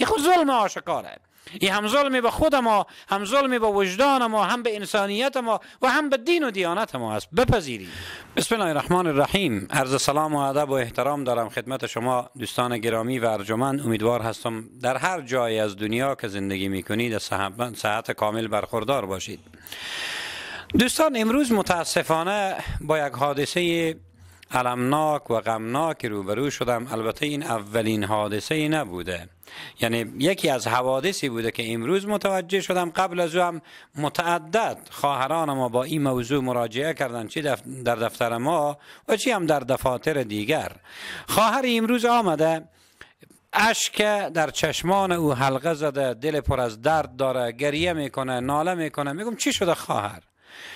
این خود ظلم آشکاره. این هم ظلم به خود ما، هم ظلم به وجدان ما، هم به انسانیت ما و هم به دین و دیانت ما است. بپذیرید. بسم الله الرحمن الرحیم. عرض سلام و ادب و احترام دارم خدمت شما دوستان گرامی و ارجمند. امیدوار هستم در هر جای از دنیا که زندگی میکنید صحت کامل برخوردار باشید. دوستان، امروز متاسفانه با یک حادثه المناک و غمناک روبرو شدم. البته این اولین حادثه نبوده، یعنی یکی از حوادثی بوده که امروز متوجه شدم. قبل از او هم متعدد خواهران ما با این موضوع مراجعه کردن، چی در دفتر ما و چی هم در دفاتر دیگر. خواهر امروز آمده، اشک در چشمان او حلقه زده، دل پر از درد داره، گریه میکنه، ناله میکنه. میگم چی شده خواهر؟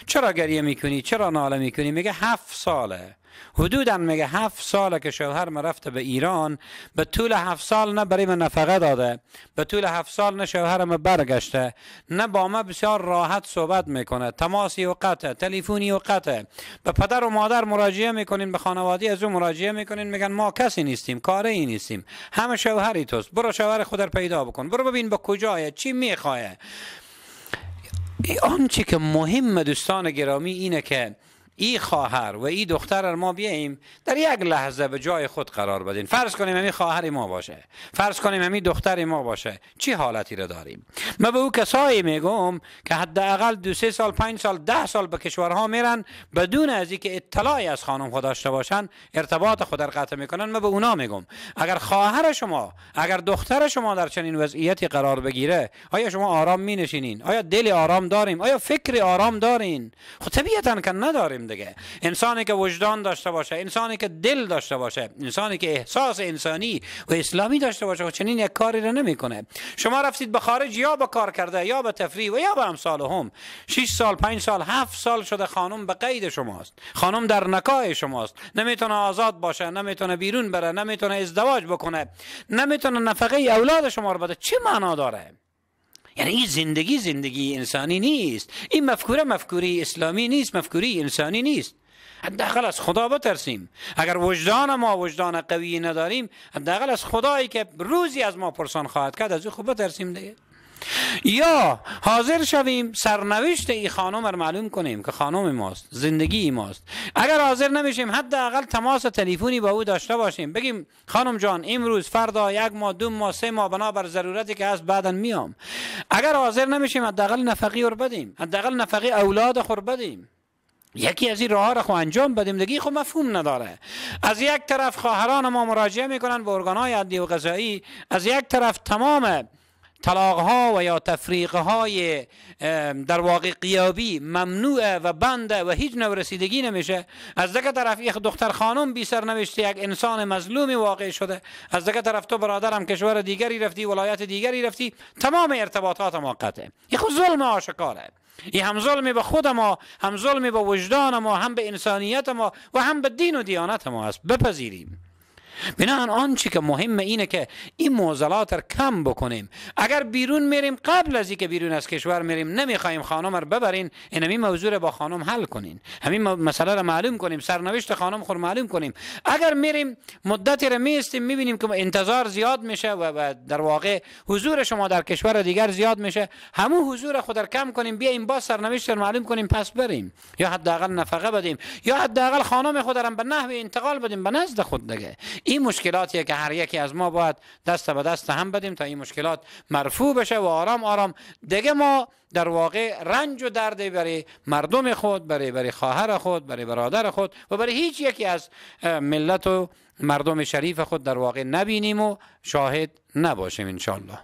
چرا گریه میکنی؟ چرا ناله میکنی؟ میگه 7 ساله، حدودا میگه 7 ساله که شوهرم رفته به ایران. به طول 7 سال نه برای من نفقه داده، به طول 7 سال نه شوهرم برگشته، نه با ما بسیار راحت صحبت میکنه، تماسی و قطع، تلفنی و قطع. به پدر و مادر مراجعه میکنین، به خانواده از اون مراجعه میکنین، میگن ما کسی نیستیم، کاری نیستیم، همه شوهری توست، برو شوهر خودت پیدا بکن، برو ببین به کجایه، چی میخواه. آنچه که مهم دوستان گرامی اینه که این خواهر و این دختر ما بیاییم در یک لحظه به جای خود قرار بدین. فرض کنیم همین خواهر ما باشه، فرض کنیم همین دختر ما باشه، چی حالتی رو داریم؟ من به او کسایی میگم که حداقل 2 3 سال 5 سال 10 سال به کشورها میرن بدون از اینکه اطلاعی از خانم خود داشته باشن، ارتباط خود را قطع میکنن. من به اونا میگم اگر خواهر شما، اگر دختر شما در چنین وضعیتی قرار بگیره، آیا شما آرام می نشینین؟ آیا دل آرام داریم؟ آیا فکر آرام دارین؟ خب طبیعتا که نداریم دیگه. انسانی که وجدان داشته باشه، انسانی که دل داشته باشه، انسانی که احساس انسانی و اسلامی داشته باشه و چنین یک کاری رو نمیکنه. شما رفتید به خارج یا به کار کرده یا به تفریح و یا به امثالهم. 6 سال 5 سال 7 سال شده خانم به قید شماست، خانم در نکاه شماست، نمیتونه آزاد باشه، نمیتونه بیرون بره، نمیتونه ازدواج بکنه، نمیتونه نفقه اولاد شما رو بده. چه معنا داره؟ یعنی این زندگی انسانی نیست. این مفکوره اسلامی نیست، مفکوره انسانی نیست. حداقل از خدا بترسیم. اگر وجدان ما وجدان قوی نداریم، حداقل از خدایی که روزی از ما پرسان خواهد کرد از او خوب بترسیم دیگه. یا حاضر شویم سرنوشت این خانم رو معلوم کنیم که خانم ماست، زندگی ماست. اگر حاضر نمیشیم حداقل تماس تلفنی با او داشته باشیم، بگیم خانم جان امروز، فردا، 1 ماه، 2 ماه، 3 ماه بنابر ضرورتی که هست بعداً میام. اگر حاضر نمیشیم حداقل نفقه رو بدیم، حداقل نفقه اولاد خور بدیم. یکی از این راه را خو انجام بدیم دیگه. خب مفهوم نداره. از یک طرف خواهران ما مراجعه میکنن به ارگان‌های عدلی و قضایی، از یک طرف تمام طلاق ها و یا تفریق های در واقع غیابی ممنوعه و بنده و هیچ نوع رسیدگی نمیشه. از دیگه طرف یک دختر خانم بی سر نوشته، یک انسان مظلومی واقع شده. از دیگه طرف تو برادرم کشور دیگری رفتی، ولایت دیگری رفتی، تمام ارتباطات ما قطعه. این خود ظلم آشکاره. این هم ظلم به خود ما، هم ظلم به وجدان ما، هم به انسانیت ما و هم به دین و دیانت ما است. بپذیریم. بنابراین آنچه که مهمه اینه که این معضلات رو کم بکنیم. اگر بیرون میریم، قبل از اینکه بیرون از کشور میریم، نمیخوایم خانم رو ببرین، همین موضوع رو با خانم حل کنین، همین مسئله رو معلوم کنیم، سرنوشت خانم خود معلوم کنیم. اگر میریم مدتی رو میستیم، میبینیم که انتظار زیاد میشه و در واقع حضور شما در کشور دیگر زیاد میشه، همون حضور خود رو کم کنیم، بیایم با سرنوشت رو معلوم کنیم، پس بریم، یا حداقل نفقه بدیم، یا حداقل خانم خود رو به نحو انتقال بدیم به نزد خود دیگه. این مشکلاتیه که هر یکی از ما باید دست به دست هم بدیم تا این مشکلات مرفوع بشه و آرام آرام دیگه ما در واقع رنج و درد برای مردم خود، برای خواهر خود، برای برادر خود و برای هیچ یکی از ملت و مردم شریف خود در واقع نبینیم و شاهد نباشیم ان شاء الله.